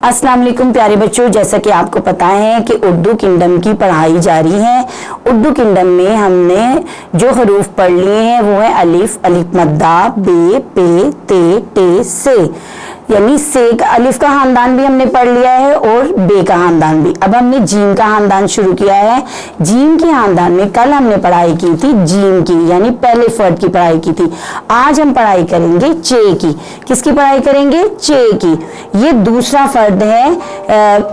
अस्सलाम वालेकुम प्यारे बच्चों, जैसा कि आपको पता है कि उर्दू किंगडम की पढ़ाई जारी है। उर्दू किंगडम में हमने जो हरूफ पढ़ लिए हैं वो है अलिफ, अलिफ मद्दा, बे, पे, ते, टे, से, यानी से का अलिफ का खानदान भी हमने पढ़ लिया है और बे का खानदान भी। अब हमने जीम का खानदान शुरू किया है। जीम के खानदान में कल हमने पढ़ाई की थी जीम की, यानी पहले फर्द की पढ़ाई की थी। आज हम पढ़ाई करेंगे चे की। किसकी पढ़ाई करेंगे? चे की। ये दूसरा फर्द है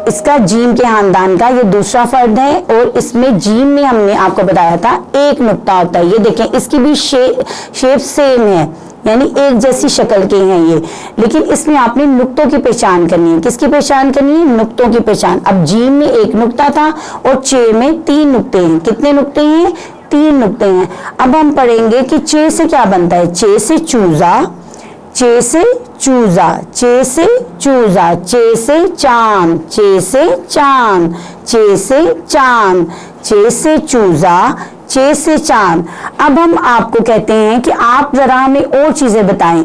इसका, जीम के खानदान का ये दूसरा फर्द है। और इसमें जीम में हमने आपको बताया था एक नुक्ता होता है। ये देखें, इसकी भी शेप सेम है, यानी एक जैसी शक्ल के हैं ये, लेकिन इसमें आपने नुक्तों की पहचान करनी है। किसकी पहचान करनी है? नुक्तों की पहचान। अब जीम में एक नुक्ता था और चे में 3 नुक्ते हैं। कितने नुक्ते हैं? 3 नुक्ते हैं। अब हम पढ़ेंगे कि चे से क्या बनता है। चे से चूजा, चे से चूजा, चे से चूजा, चे से चांद, चे से चांद, चे से चांद, चे से चूजा, चे से चांद। अब हम आपको कहते हैं कि आप जरा हमें और चीजें बताएं।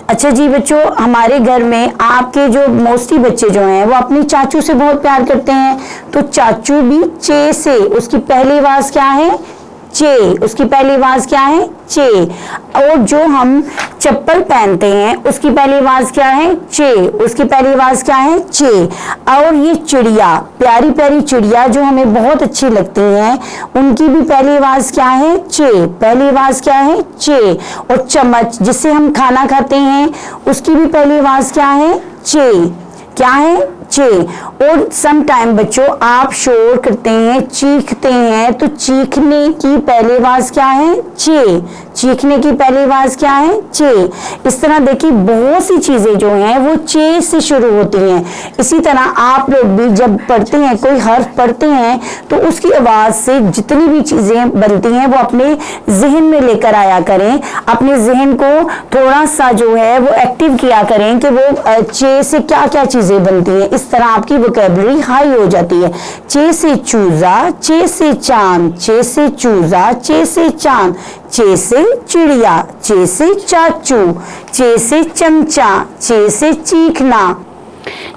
अच्छा जी बच्चों, हमारे घर में आपके जो मोस्टली बच्चे जो हैं वो अपनी चाचू से बहुत प्यार करते हैं, तो चाचू भी चे से, उसकी पहली आवाज क्या है? चे। उसकी पहली आवाज क्या है? चे। और जो हम चप्पल पहनते हैं उसकी पहली आवाज क्या है? चे। उसकी पहली आवाज क्या है? चे। और ये चिड़िया, प्यारी प्यारी चिड़िया जो हमें बहुत अच्छी लगती हैं, उनकी भी पहली आवाज क्या है? चे। पहली आवाज क्या है? चे। और चम्मच जिससे हम खाना खाते हैं उसकी भी पहली आवाज क्या है? चे। क्या है? चे। और सम टाइम बच्चों आप शोर करते हैं, चीखते हैं, तो चीखने की पहली आवाज क्या है? चे। चीखने की पहली आवाज क्या है? चे। इस तरह देखिए बहुत सी चीजें जो हैं वो चे से शुरू होती हैं। इसी तरह आप लोग भी जब पढ़ते हैं, कोई हर्फ पढ़ते हैं, तो उसकी आवाज से जितनी भी चीजें बनती हैं वो अपने जहन में लेकर आया करें। अपने जहन को थोड़ा सा जो है वो एक्टिव किया करें कि वो चे से क्या क्या चीजें बनती हैं। इस तरह आपकी वोकैबुलरी हाई हो जाती है। चे से चूजा, चे से चांद, चे से चूजा, चे से चांद, चे से चिड़िया, चे से चाचू, चे से चमचा, चे से चीखना।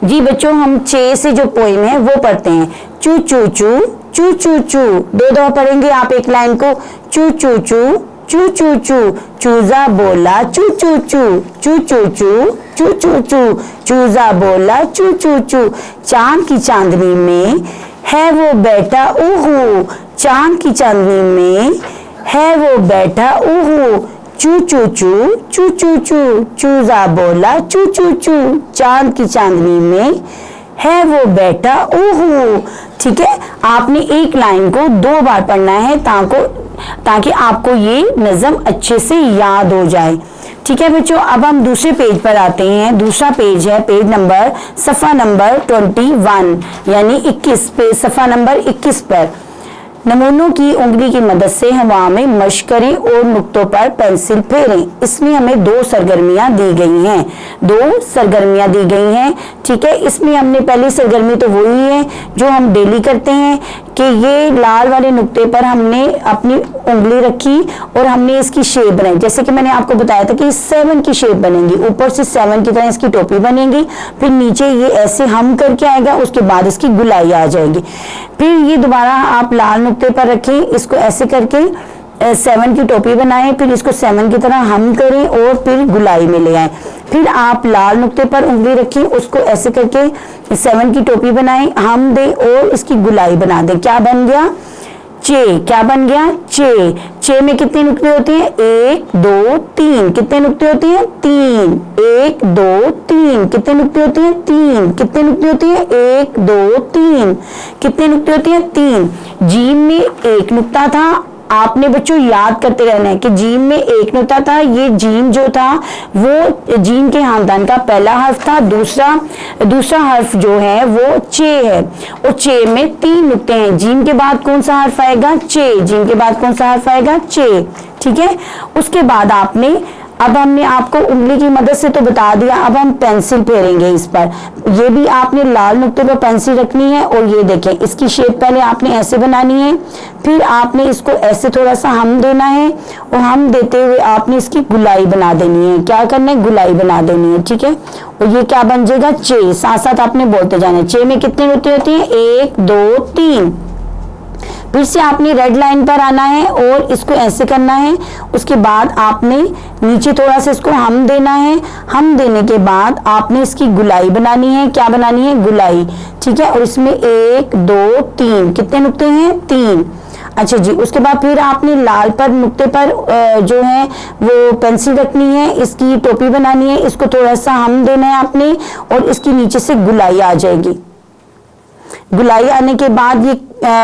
जी बच्चों, हम चे से जो पोएम है वो पढ़ते हैं। चू चू चू, चू चू चू, 2 दफा पढ़ेंगे आप एक लाइन को। चू चू चू, चू चू चू, चूजा बोला चू चू चू, चू चू चू, चू चू चू, चूजा बोला चू चू चू। चांद की चांदनी में है वो बैठा ऊहू, चांद की चांदनी में है वो बैठा ऊहू, चू चू चू, चू चू चू, चूजा बोला चू चू चू। चांद की चांदनी में है वो बैठा ऊहू। ठीक है, आपने एक लाइन को 2 बार पढ़ना है ताकि आपको ये नज़म अच्छे से याद हो जाए। ठीक है बच्चों, अब हम दूसरे पेज पर आते हैं। दूसरा पेज है पेज नंबर सफ़ा नंबर 21, यानी 21 पे, सफ़ा नंबर 21 पर। नमूनों की उंगली की मदद से हवा में मश्क करें और नुक्तों पर पेंसिल फेरें। इसमें हमें 2 सरगर्मियां दी गई हैं। 2 सरगर्मियां दी गई हैं। ठीक है, इसमें हमने पहली सरगर्मी तो वही है जो हम डेली करते हैं कि ये लाल वाले नुक्ते पर हमने अपनी उंगली रखी और हमने इसकी शेप बनाई। जैसे कि मैंने आपको बताया था कि 7 की शेप बनेगी, ऊपर से 7 की तरह इसकी टोपी बनेगी, फिर नीचे ये ऐसे हम करके आएगा, उसके बाद इसकी गुलाई आ जाएगी। फिर ये दोबारा आप लाल नुक्ते पर रखें, इसको ऐसे करके 7 की टोपी बनाएं, फिर इसको 7 की तरह हम करें और फिर गुलाई में ले आए। फिर आप लाल नुक्ते पर उंगली रखें, उसको ऐसे करके 7 की टोपी बनाएं, हम दें और इसकी गुलाई बना दें। क्या बन गया? चे। क्या बन गया? चे। चे में कितने नुक्ते होते हैं? 1 2 3। कितने नुक्ते होते हैं? 3। 1 2 3। कितने नुक्ते होते हैं? 3। कितने नुक्ते होते हैं? 1 2 3। कितने नुक्ते होते हैं? 3। जीम में एक नुक्ता था। आपने बच्चों याद करते रहना है कि जीम में एक नुक्ता था। ये जीम जो था वो जीम के खानदान का पहला हर्फ था। दूसरा हर्फ जो है वो चे है और चे में 3 नुक्ते हैं। जीम के बाद कौन सा हर्फ आएगा? चे। जीम के बाद कौन सा हर्फ आएगा? चे। ठीक है, उसके बाद आपने अब हमने आपको उंगली की मदद से तो बता दिया, अब हम पेंसिल फेरेंगे इस पर। ये भी आपने लाल नुक्ते पर पेंसिल रखनी है और ये देखें इसकी शेप पहले आपने ऐसे बनानी है, फिर आपने इसको ऐसे थोड़ा सा हम देना है और हम देते हुए आपने इसकी गुलाई बना देनी है। क्या करना है? गुलाई बना देनी है, ठीक है। और ये क्या बन जाएगा? चे। साथ साथ आपने बोलते जाना है। चे में कितने नुक्ते होते हैं? 1 2 3। फिर से आपने रेड लाइन पर आना है और इसको ऐसे करना है। उसके बाद आपने नीचे थोड़ा सा इसको हम देना है। हम देने के बाद आपने इसकी गुलाई बनानी है। क्या बनानी है? गुलाई, ठीक है। और इसमें 1 2 3 कितने नुक्ते हैं? 3। अच्छा जी, उसके बाद फिर आपने लाल पर नुक्ते पर जो है वो पेंसिल रखनी है, इसकी टोपी बनानी है, इसको थोड़ा सा हम देना है आपने और इसकी नीचे से गुलाई आ जाएगी। गुलाई आने के बाद ये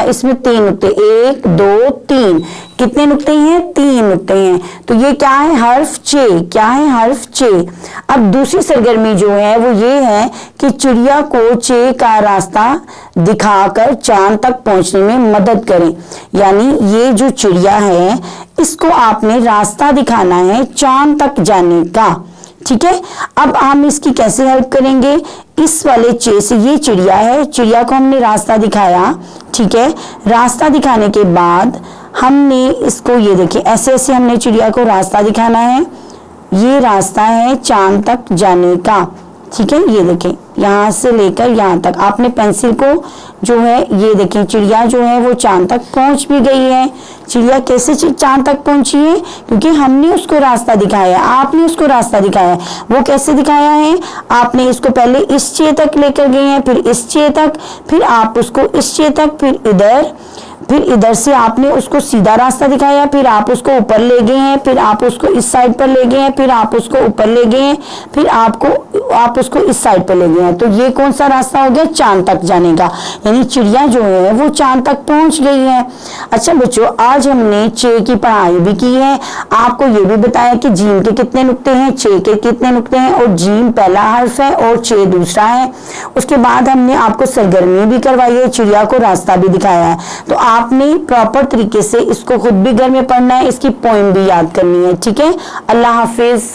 इसमें 3 नुक्ते, 1 2 3 कितने नुक्ते हैं? 3 नुक्ते हैं। तो ये क्या है? हर्फ चे। क्या है? हर्फ चे। अब दूसरी सरगर्मी जो है वो ये है कि चिड़िया को चे का रास्ता दिखाकर चांद तक पहुंचने में मदद करें। यानी ये जो चिड़िया है इसको आपने रास्ता दिखाना है चांद तक जाने का, ठीक है। अब हम इसकी कैसे हेल्प करेंगे? इस वाले चे से, ये चिड़िया है, चिड़िया को हमने रास्ता दिखाया, ठीक है। रास्ता दिखाने के बाद हमने इसको, ये देखिए ऐसे ऐसे हमने चिड़िया को रास्ता दिखाना है। ये रास्ता है चांद तक जाने का, ठीक है। ये देखें यहाँ से लेकर यहाँ तक आपने पेंसिल को जो है, ये देखें चिड़िया जो है वो चांद तक पहुंच भी गई है। चिड़िया कैसे चांद तक पहुंची है? क्योंकि हमने उसको रास्ता दिखाया, आपने उसको रास्ता दिखाया। वो कैसे दिखाया है? आपने इसको पहले इस चे तक लेकर गए हैं, फिर इस चे तक, फिर आप उसको इस चे तक, फिर इधर से आपने उसको सीधा रास्ता दिखाया, फिर आप उसको ऊपर ले गए हैं, फिर आप उसको इस साइड पर ले गए हैं, फिर आप उसको ऊपर ले गए हैं, फिर आप उसको इस साइड पर ले गए हैं। तो ये कौन सा रास्ता हो गया? चांद तक जाने का। यानी चिड़िया जो है वो चांद तक पहुंच गई है। अच्छा बच्चों, आज हमने चे की पढ़ाई भी की है। आपको ये भी बताया कि जीम के कितने नुक्ते हैं, चे के कितने नुक्ते हैं, और जीम पहला हर्फ है और चे दूसरा है। उसके बाद हमने आपको सरगर्मी भी करवाई है, चिड़िया को रास्ता भी दिखाया है। तो आपने प्रॉपर तरीके से इसको खुद भी घर में पढ़ना है, इसकी पोएम भी याद करनी है, ठीक है। अल्लाह हाफिज।